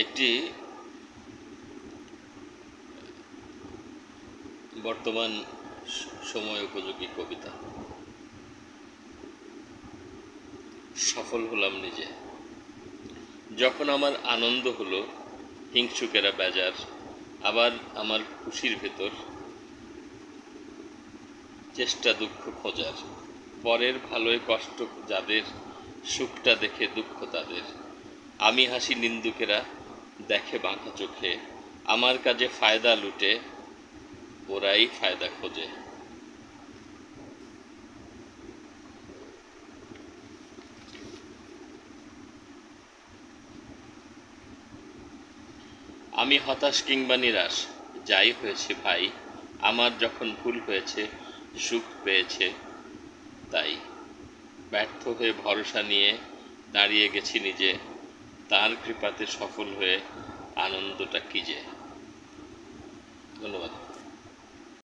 একটি বর্তমান সময় উপযোগী কবিতা। সফল হলাম নিজে, যখন আমার আনন্দ হলো হিংসুকেরা বেজার, আবার আমার খুশির ভেতর চেষ্টা দুঃখ খোঁজার। পরের ভালোয় কষ্ট যাদের, সুখটা দেখে দুঃখ তাদের। আমি হাসি নিন্দুকেরা দেখে বাঁকা চোখে, আমার কাজে ফায়দা লুটে ওরাই ফায়দা খোঁজে। আমি হতাশ কিংবা নিরাশ যাই হয়েছে ভাই, আমার যখন ভুল হয়েছে সুখ পেয়েছে তাই। ব্যর্থ হয়ে ভরসা নিয়ে দাঁড়িয়ে গেছি নিজে, তার কৃপাতে সফল হয়ে আনন্দটা কি যে।